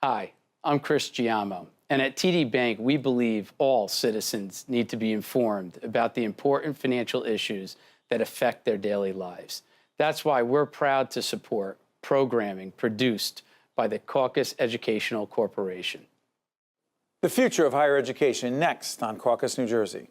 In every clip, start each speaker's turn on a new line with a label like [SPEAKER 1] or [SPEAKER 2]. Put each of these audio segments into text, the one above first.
[SPEAKER 1] Hi, I'm Chris Giamo, and at TD Bank, we believe all citizens need to be informed about the important financial issues that affect their daily lives. That's why we're proud to support programming produced by the Caucus Educational Corporation.
[SPEAKER 2] The future of higher education, next on Caucus, New Jersey.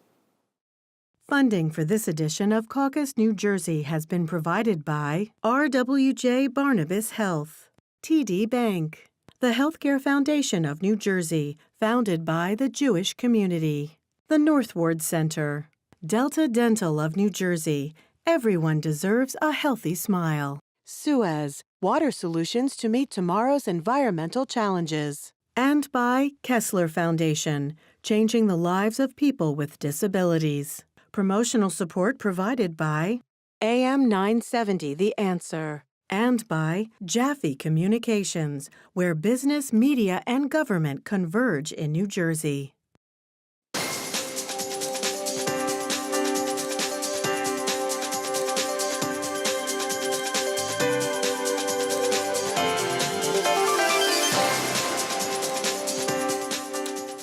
[SPEAKER 3] Funding for this edition of Caucus, New Jersey has been provided by RWJ Barnabas Health, TD Bank, the Healthcare Foundation of New Jersey, founded by the Jewish community, the Northward Center, Delta Dental of New Jersey. Everyone deserves a healthy smile. Suez, water solutions to meet tomorrow's environmental challenges. And by Kessler Foundation, changing the lives of people with disabilities. Promotional support provided by AM 970 The Answer. And by Jaffe Communications, where business, media, and government converge in New Jersey.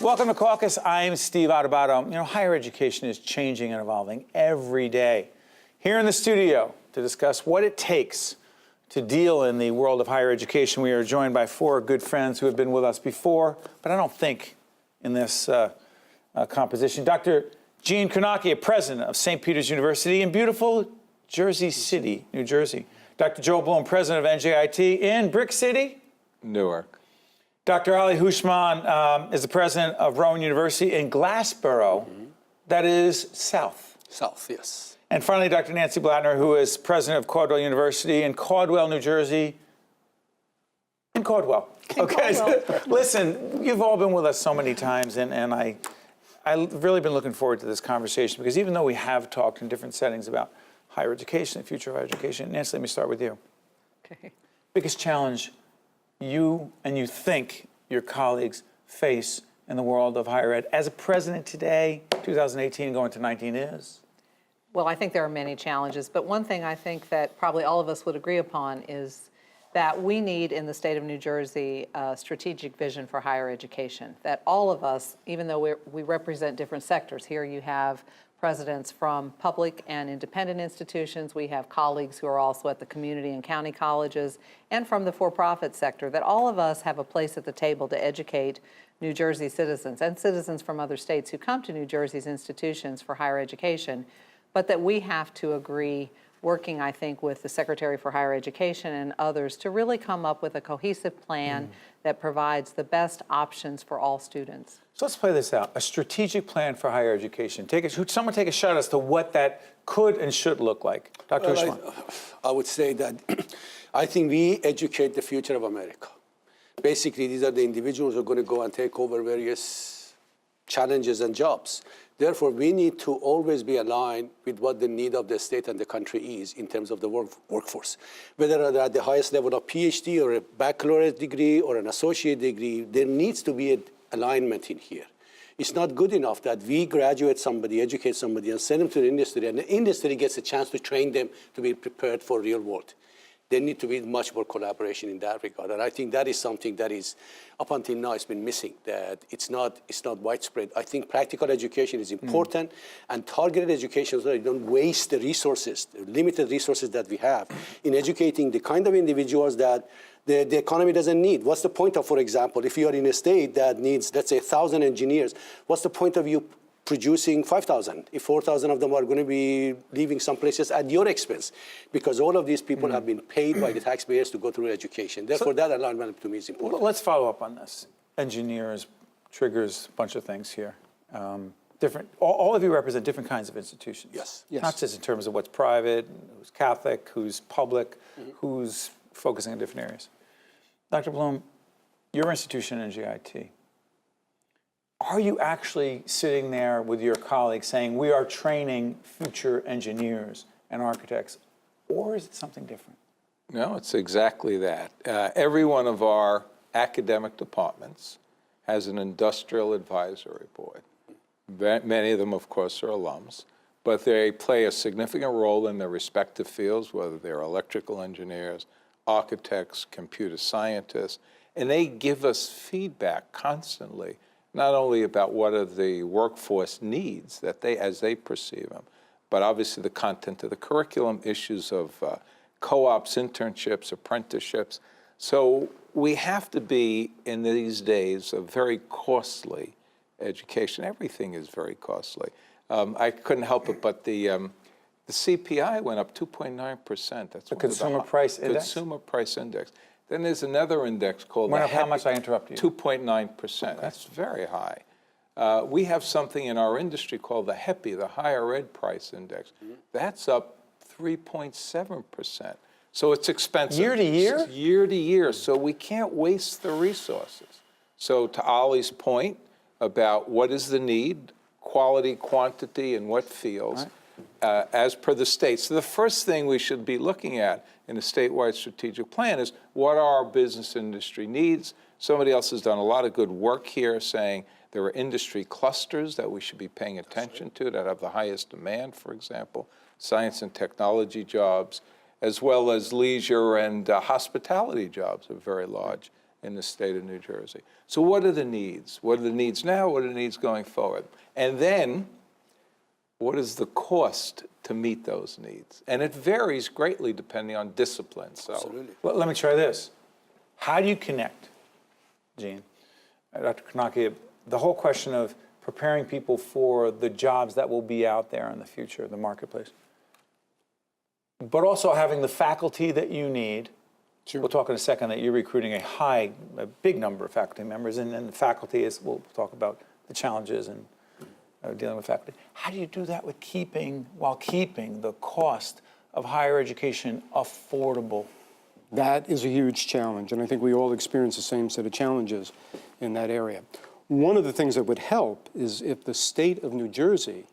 [SPEAKER 2] Welcome to Caucus. I'm Steve Adubato. You know, higher education is changing and evolving every day. Here in the studio to discuss what it takes to deal in the world of higher education, we are joined by four good friends who have been with us before, but I don't think in this composition. Dr. Jean Cornacchia, president of St. Peter's University in beautiful Jersey City, New Jersey. Dr. Joel Bloom, president of NJIT in Brick City,
[SPEAKER 4] Newark.
[SPEAKER 2] Dr. Ali Houshmand is the president of Rowan University in Glassboro, that is south.
[SPEAKER 4] South, yes.
[SPEAKER 2] And finally, Dr. Nancy Blattner, who is president of Caldwell University in Caldwell, New Jersey. In Caldwell. Okay, Caldwell. Listen, you've all been with us so many times, and I've really been looking forward to this conversation because even though we have talked in different settings about higher education, the future of higher education, Nancy, let me start with you.
[SPEAKER 5] Okay.
[SPEAKER 2] Biggest challenge you think your colleagues face in the world of higher ed as a president today, 2018 going to 19 is?
[SPEAKER 5] Well, I think there are many challenges, but one thing I think that probably all of us would agree upon is that we need in the state of New Jersey a strategic vision for higher education, that all of us, even though we represent different sectors, here you have presidents from public and independent institutions. We have colleagues who are also at the community and county colleges and from the for-profit sector, that all of us have a place at the table to educate New Jersey citizens and citizens from other states who come to New Jersey's institutions for higher education, but that we have to agree, working, I think, with the Secretary for Higher Education and others to really come up with a cohesive plan that provides the best options for all students.
[SPEAKER 2] So let's play this out. A strategic plan for higher education. Someone take a shot as to what that could and should look like. Dr. Houshmand.
[SPEAKER 4] I would say that I think we educate the future of America. Basically, these are the individuals who are going to go and take over various challenges and jobs. Therefore, we need to always be aligned with what the need of the state and the country is in terms of the workforce. Whether they're at the highest level of PhD or a baccalaureate degree or an associate degree, there needs to be an alignment in here. It's not good enough that we graduate somebody, educate somebody, and send them to the industry, and the industry gets a chance to train them to be prepared for real world. There need to be much more collaboration in that regard. And I think that is something that is, up until now, it's been missing, that it's not widespread. I think practical education is important, and targeted education so that you don't waste the resources, the limited resources that we have in educating the kind of individuals that the economy doesn't need. What's the point of, for example, if you are in a state that needs, let's say, 1,000 engineers, what's the point of you producing 5,000 if 4,000 of them are going to be leaving some places at your expense? Because all of these people have been paid by the taxpayers to go through education. Therefore, that alignment to me is important.
[SPEAKER 2] Let's follow up on this. Engineers triggers a bunch of things here. All of you represent different kinds of institutions.
[SPEAKER 4] Yes.
[SPEAKER 2] Not just in terms of what's private, who's Catholic, who's public, who's focusing on different areas. Dr. Bloom, your institution, NJIT, are you actually sitting there with your colleagues saying, we are training future engineers and architects, or is it something different?
[SPEAKER 6] No, it's exactly that. Every one of our academic departments has an industrial advisory board. Many of them, of course, are alums, but they play a significant role in their respective fields, whether they're electrical engineers, architects, computer scientists, And they give us feedback constantly, not only about what are the workforce needs that they, as they perceive them, but obviously the content of the curriculum, issues of co-ops, internships, apprenticeships. So we have to be, in these days, of very costly education. Everything is very costly. I couldn't help it, but the CPI went up 2.9%. That's
[SPEAKER 2] The Consumer Price Index?
[SPEAKER 6] Consumer Price Index. Then there's another index called
[SPEAKER 2] Went up how much? I interrupt you.
[SPEAKER 6] 2.9%. That's very high. We have something in our industry called the HEPI, the Higher Ed Price Index. That's up 3.7%. So it's expensive.
[SPEAKER 2] Year to year?
[SPEAKER 6] Year to year. So we can't waste the resources. So to Ollie's point about what is the need, quality, quantity, and what fields, as per the state. So the first thing we should be looking at in a statewide strategic plan is what are our business industry needs? Somebody else has done a lot of good work here saying there are industry clusters that we should be paying attention to that have the highest demand, for example, science and technology jobs, as well as leisure and hospitality jobs are very large in the state of New Jersey. So what are the needs? What are the needs now? What are the needs going forward? And then, what is the cost to meet those needs? And it varies greatly depending on discipline. So,
[SPEAKER 4] Absolutely.
[SPEAKER 2] Well, let me try this. How do you connect, Gene, Dr. Cornacchia, the whole question of preparing people for the jobs that will be out there in the future, the marketplace, but also having the faculty that you need? Sure. We'll talk in a second that you're recruiting a big number of faculty members, and the faculty is, we'll talk about the challenges and dealing with faculty. How do you do that while keeping the cost of higher education affordable?
[SPEAKER 7] That is a huge challenge, and I think we all experience the same set of challenges in that area. One of the things that would help is if the state of New Jersey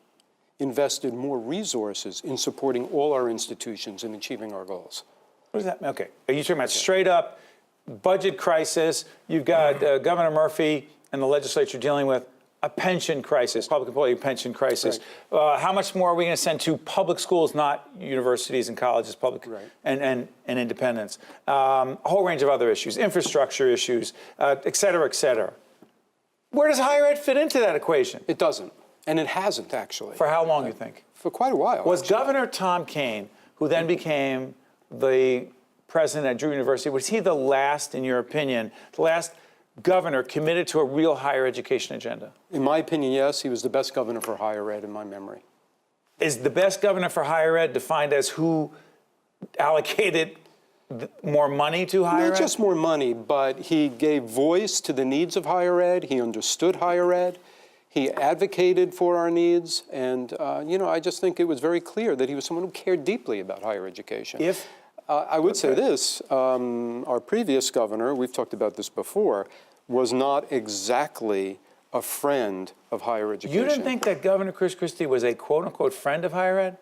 [SPEAKER 7] invested more resources in supporting all our institutions in achieving our goals.
[SPEAKER 2] What does that mean? Okay, are you talking about straight up budget crisis? You've got Governor Murphy and the legislature dealing with a pension crisis, public employee pension crisis. Right. How much more are we going to send to public schools, not universities and colleges, public and independents? A whole range of other issues, infrastructure issues, et cetera, et cetera. Where does higher ed fit into that equation?
[SPEAKER 7] It doesn't, and it hasn't actually.
[SPEAKER 2] For how long, you think?
[SPEAKER 7] For quite a while.
[SPEAKER 2] Was
[SPEAKER 7] actually.
[SPEAKER 2] Governor Tom Kean, who then became the president at Drew University, was he the last, in your opinion, the last governor committed to a real higher education agenda?
[SPEAKER 7] In my opinion, yes. He was the best governor for higher ed in my memory.
[SPEAKER 2] Is the best governor for higher ed defined as who allocated more money to higher ed?
[SPEAKER 7] Not just more money, but he gave voice to the needs of higher ed. He understood higher ed. He advocated for our needs. And, I just think it was very clear that he was someone who cared deeply about higher education. I would say this, our previous governor, we've talked about this before, was not exactly a friend of higher education.
[SPEAKER 2] You didn't think that Governor Chris Christie was a quote-unquote friend of higher ed?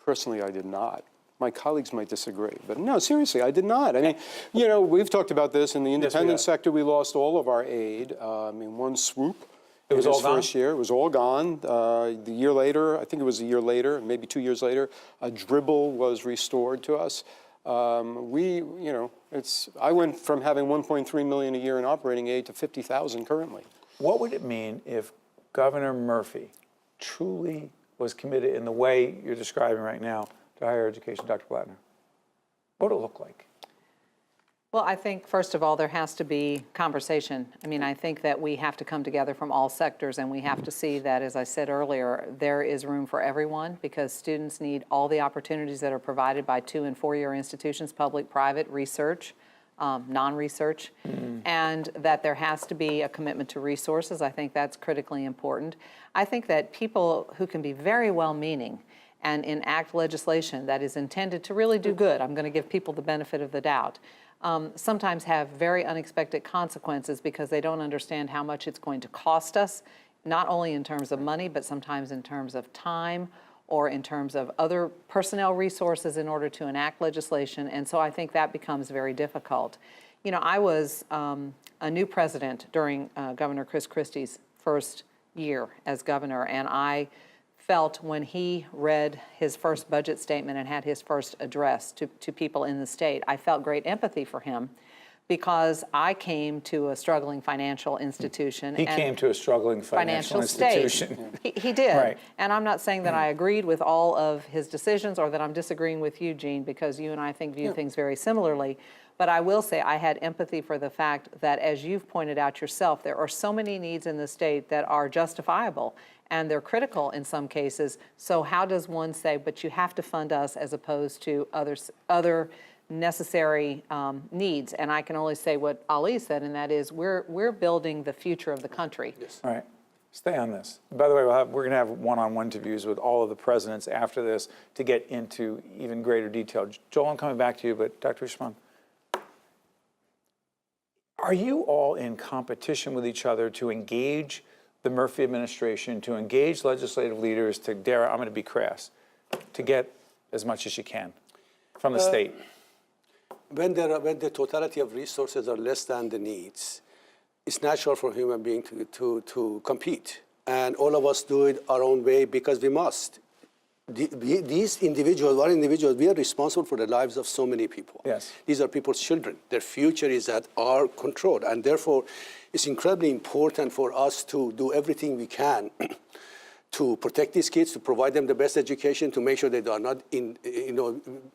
[SPEAKER 7] Personally, I did not. My colleagues might disagree, but no, seriously, I did not. I mean, we've talked about this in the independent sector. We lost all of our aid in one swoop.
[SPEAKER 2] It was all gone?
[SPEAKER 7] First year, it was all gone. The year later, I think it was a year later, maybe 2 years later, a dribble was restored to us. I went from having 1.3 million a year in operating aid to 50,000 currently.
[SPEAKER 2] What would it mean if Governor Murphy truly was committed in the way you're describing right now to higher education, Dr. Blattner? What would it look like?
[SPEAKER 5] Well, I think, first of all, there has to be conversation. I mean, I think that we have to come together from all sectors, and we have to see that, as I said earlier, there is room for everyone because students need all the opportunities that are provided by 2- and 4-year institutions, public, private, research, non-research, and that there has to be a commitment to resources. I think that's critically important. I think that people who can be very well-meaning and enact legislation that is intended to really do good, I'm going to give people the benefit of the doubt, sometimes have very unexpected consequences because they don't understand how much it's going to cost us, not only in terms of money, but sometimes in terms of time or in terms of other personnel resources in order to enact legislation. And so I think that becomes very difficult. You know, I was a new president during Governor Chris Christie's first year as governor, and I felt when he read his first budget statement and had his first address to people in the state, I felt great empathy for him because I came to a struggling financial institution.
[SPEAKER 2] He came to a struggling financial institution.
[SPEAKER 5] State. He did.
[SPEAKER 2] Right.
[SPEAKER 5] And I'm not saying that I agreed with all of his decisions or that I'm disagreeing with you, Gene, because you and I view things very similarly. But I will say I had empathy for the fact that, as you've pointed out yourself, there are so many needs in the state that are justifiable and they're critical in some cases. So how does one say, but you have to fund us as opposed to other necessary needs? And I can only say what Ali said, and that is we're building the future of the country.
[SPEAKER 4] Yes.
[SPEAKER 2] All right. Stay on this. By the way, we're going to have one-on-one interviews with all of the presidents after this to get into even greater detail. Joel, I'm coming back to you, but Dr. Houshmand, are you all in competition with each other to engage the Murphy administration, to engage legislative leaders, I'm going to be crass, to get as much as you can from the state?
[SPEAKER 4] When the totality of resources are less than the needs, it's natural for human beings to compete. And all of us do it our own way because we must. These individuals, we are responsible for the lives of so many people.
[SPEAKER 2] Yes.
[SPEAKER 4] These are people's children. Their future is at our control. And therefore, it's incredibly important for us to do everything we can to protect these kids, to provide them the best education, to make sure they are not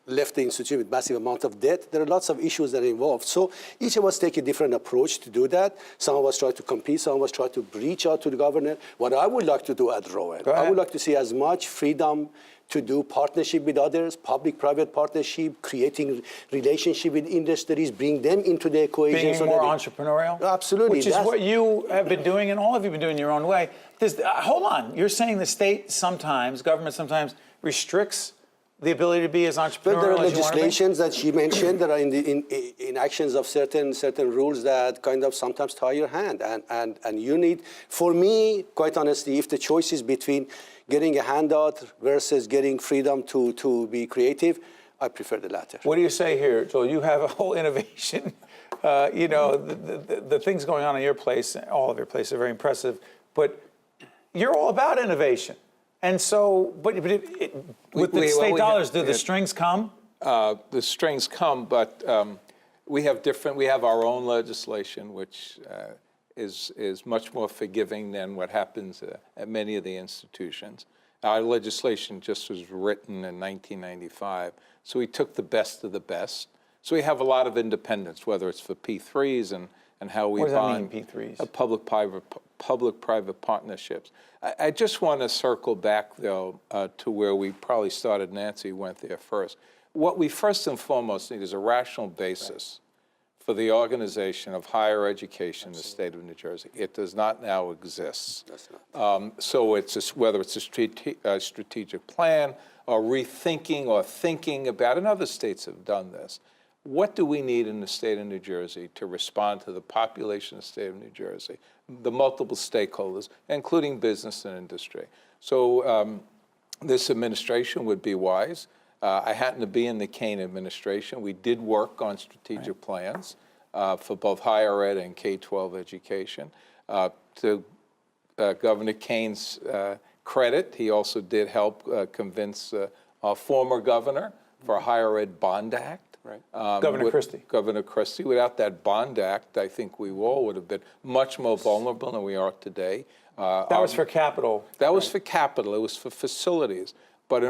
[SPEAKER 4] left the institution with massive amount of debt. There are lots of issues that are involved. So each of us take a different approach to do that. Some of us try to compete, some of us try to reach out to the governor. What I would like to do at Rowan, I would like to see as much freedom to do partnership with others, public-private partnership, creating relationship with industries, bring them into the equation.
[SPEAKER 2] Being more entrepreneurial?
[SPEAKER 4] Absolutely.
[SPEAKER 2] Which is what you have been doing, and all of you have been doing your own way. Hold on. You're saying the state sometimes, government sometimes, restricts the ability to be as entrepreneurial
[SPEAKER 4] But there are
[SPEAKER 2] as you want to be?
[SPEAKER 4] legislations that she mentioned that are in actions of certain rules that kind of sometimes tie your hand. And you need, for me, quite honestly, if the choice is between getting a handout versus getting freedom to be creative, I prefer the latter.
[SPEAKER 2] What do you say here, Joel? You have a whole innovation. The things going on in your place, all of your places are very impressive, but you're all about innovation. And so, with the state dollars, do the strings come?
[SPEAKER 6] The strings come, but we have our own legislation, which is much more forgiving than what happens at many of the institutions. Our legislation just was written in 1995, so we took the best of the best. So we have a lot of independence, whether it's for P3s and how we bond.
[SPEAKER 2] What does that mean, P3s?
[SPEAKER 6] Public-private partnerships. I just want to circle back, though, to where we probably started. Nancy went there first. What we first and foremost need is a rational basis for the organization of higher education in the state of New Jersey. It does not now exist.
[SPEAKER 4] That's not.
[SPEAKER 6] So it's whether it's a strategic plan or rethinking or thinking about, and other states have done this. What do we need in the state of New Jersey to respond to the population of the state of New Jersey, the multiple stakeholders, including business and industry? So this administration would be wise. I happen to be in the Kane administration. We did work on strategic plans for both higher ed and K-12 education. To Governor Kane's credit, he also did help convince our former governor for a higher ed bond act.
[SPEAKER 2] Right. Governor Christie.
[SPEAKER 6] Governor Christie. Without that bond act, I think we all would have been much more vulnerable than we are today.
[SPEAKER 2] That was for capital.
[SPEAKER 6] That was for capital. It was for facilities. But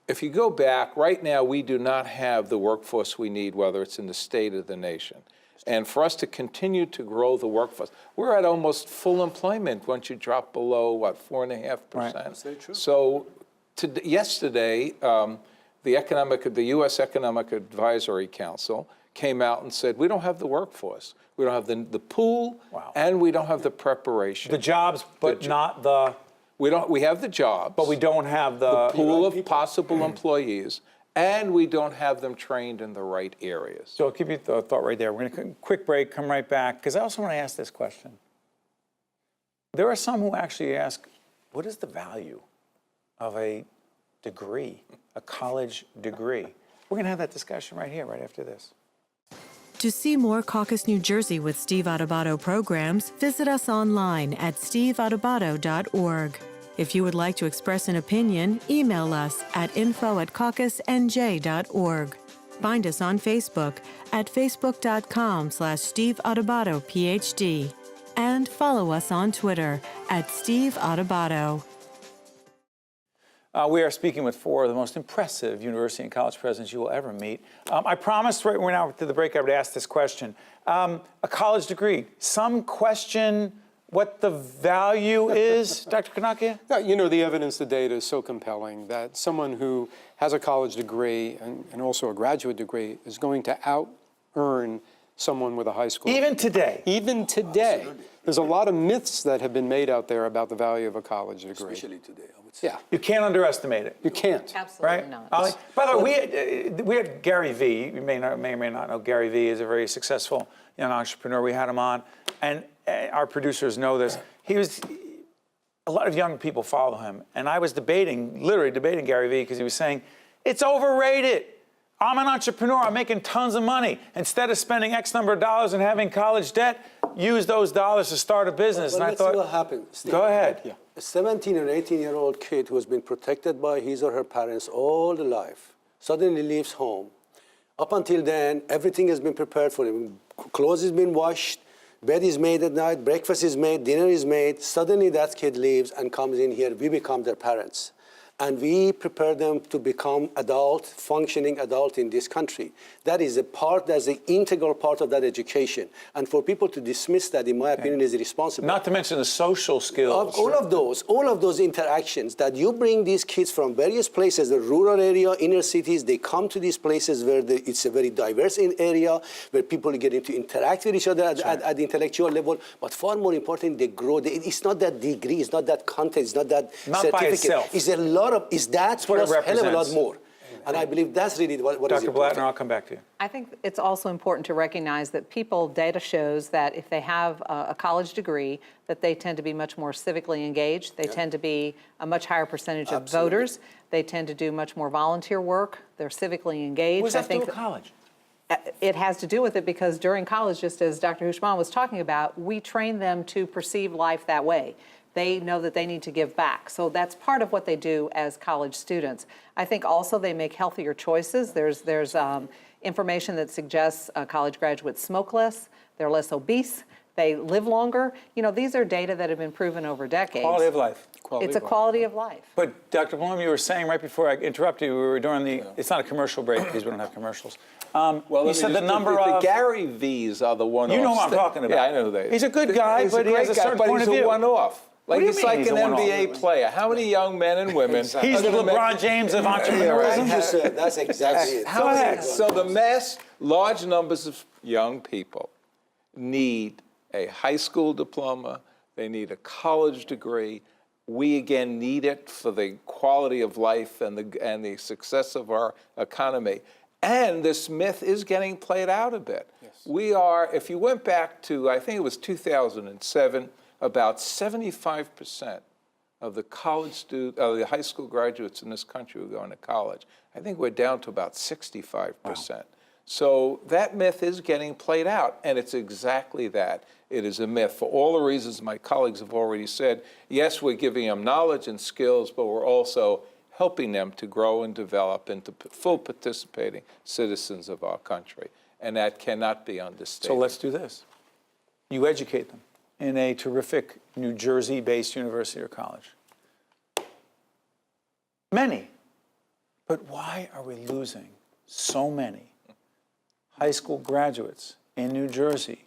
[SPEAKER 6] if you go back, right now we do not have the workforce we need, whether it's in the state or the nation. And for us to continue to grow the workforce, we're at almost full employment once you drop below, 4.5%.
[SPEAKER 2] Right.
[SPEAKER 4] That's very true.
[SPEAKER 6] So yesterday, the U.S. Economic Advisory Council came out and said, we don't have the workforce. We don't have the pool, and we don't have the preparation.
[SPEAKER 2] The jobs, but not the...
[SPEAKER 6] We have the jobs.
[SPEAKER 2] But we don't have the
[SPEAKER 6] pool of possible employees, and we don't have them trained in the right areas.
[SPEAKER 2] So I'll give you the thought right there. We're going to quick break, come right back, because I also want to ask this question. There are some who actually ask, what is the value of a degree, a college degree? We're going to have that discussion right here, right after this.
[SPEAKER 3] To see more Caucus New Jersey with Steve Adubato programs, visit us online at steveadubato.org. If you would like to express an opinion, email us at info@caucusnj.org. Find us on Facebook at facebook.com/Steve Adubato, PhD. And follow us on Twitter at Steve Adubato.
[SPEAKER 2] We are speaking with four of the most impressive university and college presidents you will ever meet. I promised right when now to the break I would ask this question. A college degree. Some question what the value is, Dr. Cornacchia?
[SPEAKER 7] Yeah, you know, the evidence, the data is so compelling that someone who has a college degree and also a graduate degree is going to out-earn someone with a high school.
[SPEAKER 2] Even today?
[SPEAKER 7] Even today. Absolutely. There's a lot of myths that have been made out there about the value of a college degree.
[SPEAKER 4] Especially today, I would say.
[SPEAKER 7] Yeah.
[SPEAKER 2] You can't underestimate it.
[SPEAKER 7] You can't.
[SPEAKER 5] Absolutely
[SPEAKER 2] Right?
[SPEAKER 5] not.
[SPEAKER 2] Ollie? By the way, we had Gary Vee. You may or may not know Gary Vee is a very successful young entrepreneur. We had him on, and our producers know this. A lot of young people follow him, and I was literally debating Gary Vee because he was saying, it's overrated. I'm an entrepreneur, I'm making tons of money. Instead of spending X number of dollars and having college debt, use those dollars to start a business.
[SPEAKER 4] But
[SPEAKER 2] and
[SPEAKER 4] let's
[SPEAKER 2] I thought,
[SPEAKER 4] see what happens, Steve.
[SPEAKER 2] Go ahead.
[SPEAKER 7] Yeah.
[SPEAKER 4] A 17 or 18-year-old kid who has been protected by his or her parents all the life suddenly leaves home. Up until then, everything has been prepared for him. Clothes has been washed, bed is made at night, breakfast is made, dinner is made. Suddenly that kid leaves and comes in here. We become their parents. And we prepare them to become functioning adult in this country. That is that's an integral part of that education. And for people to dismiss that, in my opinion, is irresponsible.
[SPEAKER 2] Not to mention the social skills.
[SPEAKER 4] All of those interactions that you bring these kids from various places, the rural area, inner cities, they come to these places where it's a very diverse area, where people get to interact with each other at the intellectual level. But far more important, they grow. It's not that degree, it's not that content, it's not that certificate.
[SPEAKER 2] By itself.
[SPEAKER 4] It's a lot is that
[SPEAKER 2] what it
[SPEAKER 4] plus a hell of a lot
[SPEAKER 2] represents.
[SPEAKER 4] more. And I believe that's really what is
[SPEAKER 2] Dr.
[SPEAKER 4] important.
[SPEAKER 2] Blattner, I'll come back to you.
[SPEAKER 5] I think it's also important to recognize that data shows that if they have a college degree, that they tend to be much more civically engaged. They tend to be a much higher percentage of voters. They tend to do much more volunteer work. They're civically engaged.
[SPEAKER 2] What does that do with college?
[SPEAKER 5] It has to do with it because during college, just as Dr. Houshmand was talking about, we train them to perceive life that way. They know that they need to give back. So that's part of what they do as college students. I think also they make healthier choices. There's information that suggests college graduates smoke less, they're less obese, they live longer. You know, these are data that have been proven over decades.
[SPEAKER 2] Quality of life.
[SPEAKER 5] It's a quality of life.
[SPEAKER 2] But Dr. Blum, you were saying right before I interrupted you, we were during it's not a commercial break because we don't have commercials. You said the number of...
[SPEAKER 6] The Gary V's are the one-offs.
[SPEAKER 2] You know what I'm talking about.
[SPEAKER 6] Yeah, I know they.
[SPEAKER 2] He's a good guy, but he has a certain point of
[SPEAKER 6] He's
[SPEAKER 2] view.
[SPEAKER 6] a one-off. Like,
[SPEAKER 2] do you
[SPEAKER 6] it's
[SPEAKER 2] mean
[SPEAKER 6] like
[SPEAKER 2] he's
[SPEAKER 6] an
[SPEAKER 2] a one-off?
[SPEAKER 6] NBA player. How many young men and women...
[SPEAKER 2] He's the LeBron James of entrepreneurism.
[SPEAKER 4] That's exactly it.
[SPEAKER 2] Go ahead.
[SPEAKER 6] So large numbers of young people need a high school diploma, they need a college degree. We, again, need it for the quality of life and the success of our economy. And this myth is getting played out a bit. Yes. If you went back to, I think it was 2007, about 75% of the the high school graduates in this country were going to college. I think we're down to about 65%. Wow. So that myth is getting played out, and it's exactly that. It is a myth for all the reasons my colleagues have already said. Yes, we're giving them knowledge and skills, but we're also helping them to grow and develop into full participating citizens of our country. And that cannot be understated.
[SPEAKER 2] So let's do this. You educate them in a terrific New Jersey-based university or college. Many. But why are we losing so many high school graduates in New Jersey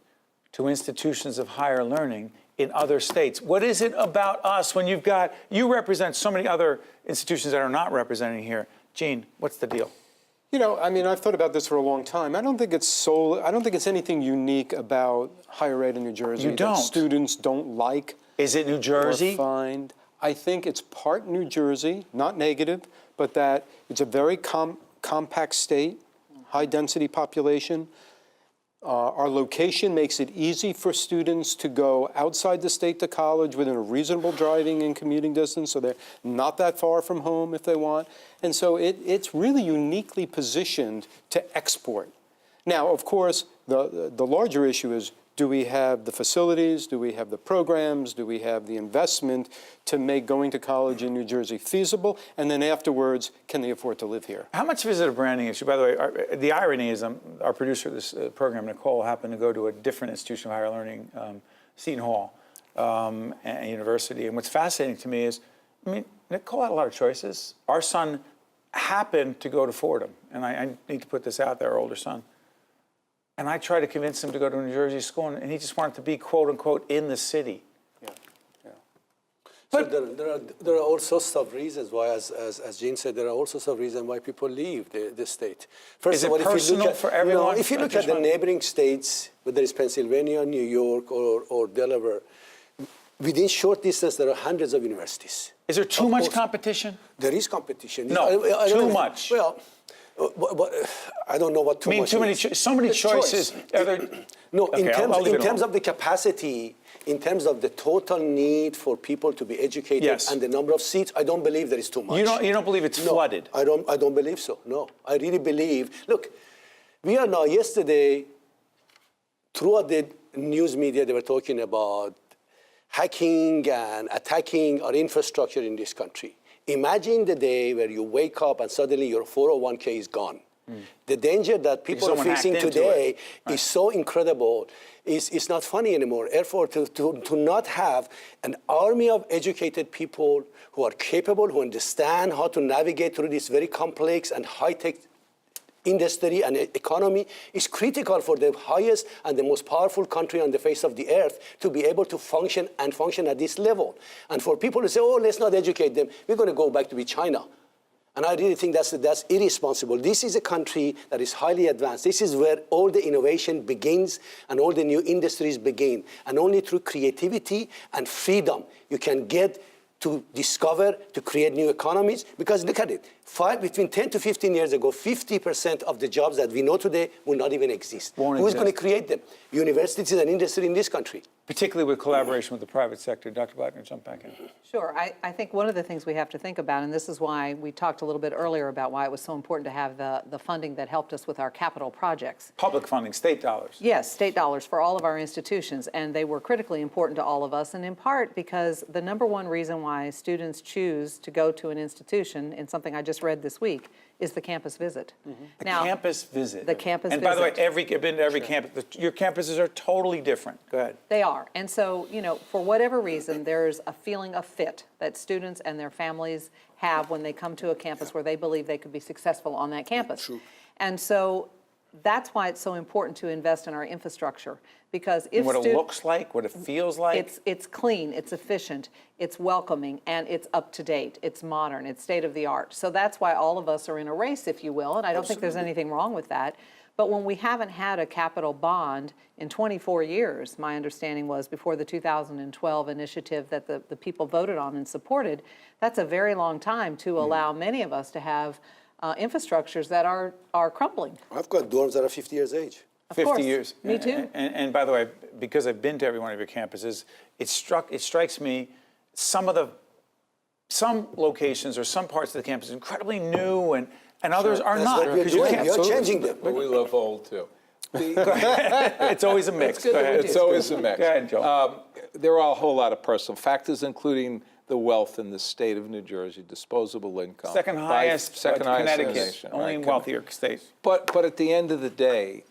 [SPEAKER 2] to institutions of higher learning in other states? What is it about us when you represent so many other institutions that are not represented here? Gene, what's the deal?
[SPEAKER 7] You know, I mean, I've thought about this for a long time. I don't think it's anything unique about higher ed in New Jersey.
[SPEAKER 2] You don't?
[SPEAKER 7] That students don't like.
[SPEAKER 2] Is it New Jersey?
[SPEAKER 7] Or find. I think it's part New Jersey, not negative, but that it's a very compact state, high density population. Our location makes it easy for students to go outside the state to college within a reasonable driving and commuting distance, so they're not that far from home if they want. And so it's really uniquely positioned to export. Now, of course, the larger issue is, Do we have the facilities? Do we have the programs? Do we have the investment to make going to college in New Jersey feasible? And then afterwards, can they afford to live here?
[SPEAKER 2] How much is it a branding issue? By the way, the irony is our producer of this program, Nicole, happened to go to a different institution of higher learning, Seton Hall University. And what's fascinating to me is, I mean, Nicole had a lot of choices. Our son happened to go to Fordham. And I need to put this out there, our older son. And I tried to convince him to go to a New Jersey school, and he just wanted to be, quote unquote, in the city.
[SPEAKER 7] Yeah, yeah.
[SPEAKER 4] But so there are all sorts of reasons why, as Gene said, there are all sorts of reasons why people leave the state. First
[SPEAKER 2] Is
[SPEAKER 4] of all,
[SPEAKER 2] it
[SPEAKER 4] if you
[SPEAKER 2] personal
[SPEAKER 4] look at,
[SPEAKER 2] for everyone?
[SPEAKER 4] if you look at the neighboring states, whether it's Pennsylvania, New York, or Delaware, within short distance, there are hundreds of universities.
[SPEAKER 2] Is there too much competition?
[SPEAKER 4] There is competition.
[SPEAKER 2] No,
[SPEAKER 4] I don't
[SPEAKER 2] too
[SPEAKER 4] know.
[SPEAKER 2] much.
[SPEAKER 4] Well, I don't know what too much is.
[SPEAKER 2] So many
[SPEAKER 4] It's
[SPEAKER 2] choices.
[SPEAKER 4] choice. No,
[SPEAKER 2] Okay,
[SPEAKER 4] in
[SPEAKER 2] I'll
[SPEAKER 4] terms of the capacity, in terms of the total need for people to be educated
[SPEAKER 2] Yes.
[SPEAKER 4] and the number of seats, I don't believe there is too much.
[SPEAKER 2] You don't believe it's
[SPEAKER 4] No,
[SPEAKER 2] flooded?
[SPEAKER 4] I don't believe so. No, I really believe. Look, we are now. Yesterday, throughout the news media, they were talking about hacking and attacking our infrastructure in this country. Imagine the day where you wake up and suddenly your 401k is gone. The danger that people are
[SPEAKER 2] someone
[SPEAKER 4] facing
[SPEAKER 2] hacked into
[SPEAKER 4] today
[SPEAKER 2] it. Right.
[SPEAKER 4] is so incredible. It's not funny anymore. Therefore, to not have an army of educated people who are capable, who understand how to navigate through this very complex and high-tech industry and economy is critical for the highest and the most powerful country on the face of the earth to be able to function at this level. And for people to say, oh, let's not educate them, we're going to go back to be China. And I really think that's irresponsible. This is a country that is highly advanced. This is where all the innovation begins and all the new industries begin. And only through creativity and freedom you can get to discover, to create new economies. Because look at it, between 10 to 15 years ago, 50% of the jobs that we know today will not even exist. Who's going to create them? Universities and industry in this country.
[SPEAKER 2] Particularly with collaboration with the private sector. Dr. Blattner, jump back in.
[SPEAKER 5] Sure. I think one of the things we have to think about, and this is why we talked a little bit earlier about why it was so important to have the funding that helped us with our capital projects.
[SPEAKER 2] Public funding, state dollars.
[SPEAKER 5] Yes, state dollars for all of our institutions, and they were critically important to all of us, and in part because the number one reason why students choose to go to an institution, in something I just read this week, is the campus visit.
[SPEAKER 2] The campus visit.
[SPEAKER 5] The campus
[SPEAKER 2] and
[SPEAKER 5] visit.
[SPEAKER 2] by the way, I've been to every campus. Your campuses are totally different. Go ahead.
[SPEAKER 5] They are. And so, for whatever reason, there's a feeling of fit that students and their families have when they come to a campus where they believe they could be successful on that campus. True. And so that's why it's so important to invest in our infrastructure. Because if
[SPEAKER 2] what it looks like, what it feels like.
[SPEAKER 5] It's clean, it's efficient, it's welcoming, and it's up to date, it's modern, it's state of the art. So that's why all of us are in a race, if you will, and I don't think there's anything wrong with that. But when we haven't had a capital bond in 24 years, my understanding was before the 2012 initiative that the people voted on and supported, that's a very long time to allow many of us to have infrastructures that are crumbling.
[SPEAKER 4] I've got dorms that are 50 years age.
[SPEAKER 2] 50 years.
[SPEAKER 5] Me too.
[SPEAKER 2] And by the way, because I've been to every one of your campuses, it strikes me some locations or some parts of the campus are incredibly new and others are not.
[SPEAKER 4] What we're doing. You're changing them.
[SPEAKER 6] But we love old too.
[SPEAKER 2] It's always a mix. Go ahead.
[SPEAKER 6] It's always a mix.
[SPEAKER 2] Go ahead, Joe.
[SPEAKER 6] There are a whole lot of personal factors, including the wealth in the state of New Jersey, disposable income.
[SPEAKER 2] Second highest in
[SPEAKER 6] Connecticut,
[SPEAKER 2] the nation, only
[SPEAKER 6] right?
[SPEAKER 2] wealthier state.
[SPEAKER 6] But at the end of the day,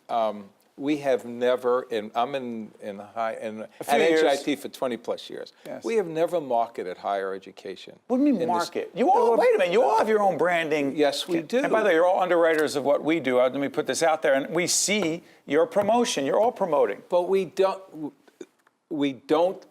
[SPEAKER 6] we have never, and I'm at NJIT for 20 plus years.
[SPEAKER 2] Yes.
[SPEAKER 6] We have never marketed higher education.
[SPEAKER 2] What do you mean market? You all, wait a minute, you all have your own branding.
[SPEAKER 6] Yes, we do.
[SPEAKER 2] And by the way, you're all underwriters of what we do. Let me put this out there. And we see your promotion. You're all promoting.
[SPEAKER 6] But we don't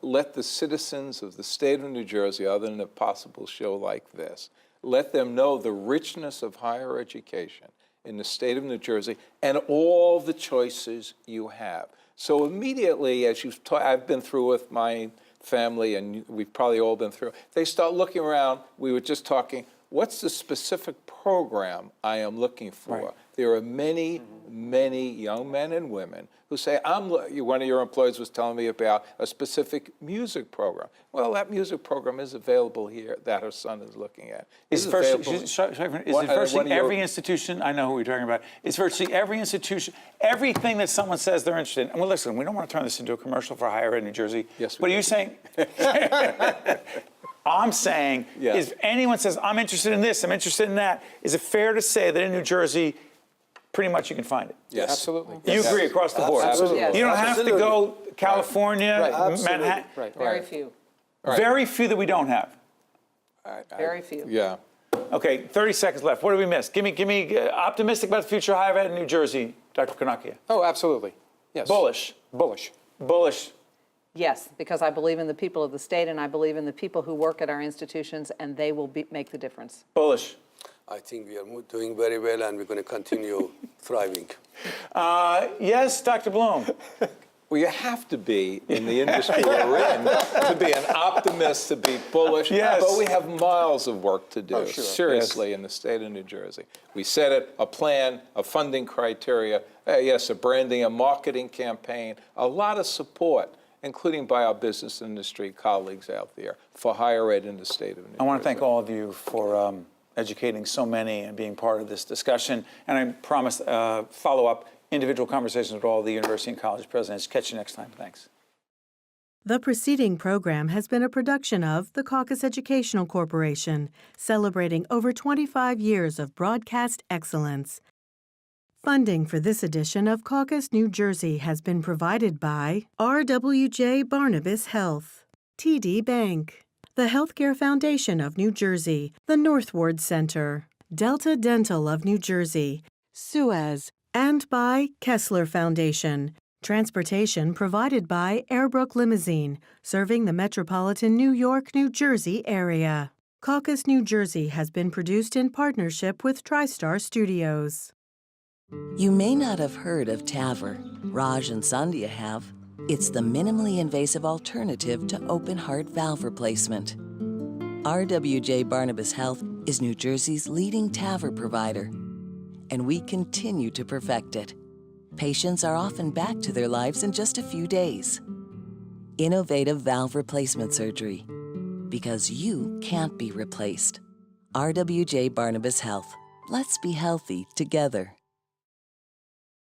[SPEAKER 6] let the citizens of the state of New Jersey, other than a possible show like this, let them know the richness of higher education in the state of New Jersey and all the choices you have. So immediately, as I've been through with my family, and we've probably all been through, they start looking around. We were just talking, what's the specific program I am looking for There are many, many young men and women who say, one of your employees was telling me about a specific music program. Well, that music program is available here that her son is looking at.
[SPEAKER 2] Is virtually every institution, I know who we're talking about, is virtually every institution, everything that someone says they're interested in. Well, listen, we don't want to turn this into a commercial for higher ed in New Jersey.
[SPEAKER 6] Yes, we
[SPEAKER 2] but
[SPEAKER 6] do.
[SPEAKER 2] are you saying, I'm saying,
[SPEAKER 6] Yes.
[SPEAKER 2] if anyone says, I'm interested in this, I'm interested in that, is it fair to say that in New Jersey, pretty much you can find it?
[SPEAKER 6] Yes.
[SPEAKER 7] Absolutely.
[SPEAKER 2] You agree across the board?
[SPEAKER 6] Absolutely.
[SPEAKER 5] Yes.
[SPEAKER 2] You don't have to go California, Manhattan.
[SPEAKER 7] Right.
[SPEAKER 5] Very few,
[SPEAKER 2] Very few that we don't have.
[SPEAKER 5] very few.
[SPEAKER 6] Yeah.
[SPEAKER 2] Okay, 30 seconds left. What did we miss? Give me optimistic about the future of higher ed in New Jersey, Dr. Cornacchia.
[SPEAKER 7] Oh, absolutely. Yes.
[SPEAKER 2] Bullish.
[SPEAKER 7] Bullish.
[SPEAKER 2] Bullish.
[SPEAKER 5] Yes, because I believe in the people of the state, and I believe in the people who work at our institutions, and they will make the difference.
[SPEAKER 2] Bullish.
[SPEAKER 4] I think we are doing very well, and we're going to continue thriving.
[SPEAKER 2] Yes, Dr. Bloom.
[SPEAKER 6] Well, you have to be in the industry we're in to be an optimist, to be bullish.
[SPEAKER 2] Yes.
[SPEAKER 6] But we have miles of work to do,
[SPEAKER 7] Oh, sure.
[SPEAKER 6] seriously, in the state of New Jersey. We set it, a plan, a funding criteria, yes, a branding, a marketing campaign, a lot of support, including by our business industry colleagues out there, for higher ed in the state of New Jersey.
[SPEAKER 2] I want to thank all of you for educating so many and being part of this discussion. And I promise follow-up individual conversations with all the university and college presidents. Catch you next time. Thanks.
[SPEAKER 3] The preceding program has been a production of the Caucus Educational Corporation, celebrating over 25 years of broadcast excellence. Funding for this edition of Caucus New Jersey has been provided by RWJ Barnabas Health, TD Bank, the Healthcare Foundation of New Jersey, the Northward Center, Delta Dental of New Jersey, Suez, and by Kessler Foundation. Transportation provided by Airbrook Limousine, serving the metropolitan New York, New Jersey area. Caucus New Jersey has been produced in partnership with TriStar Studios.
[SPEAKER 8] You may not have heard of TAVR. Raj and Sandhya have. It's the minimally invasive alternative to open heart valve replacement. RWJ Barnabas Health is New Jersey's leading TAVR provider, and we continue to perfect it. Patients are often back to their lives in just a few days. Innovative valve replacement surgery, because you can't be replaced. RWJ Barnabas Health. Let's be healthy together.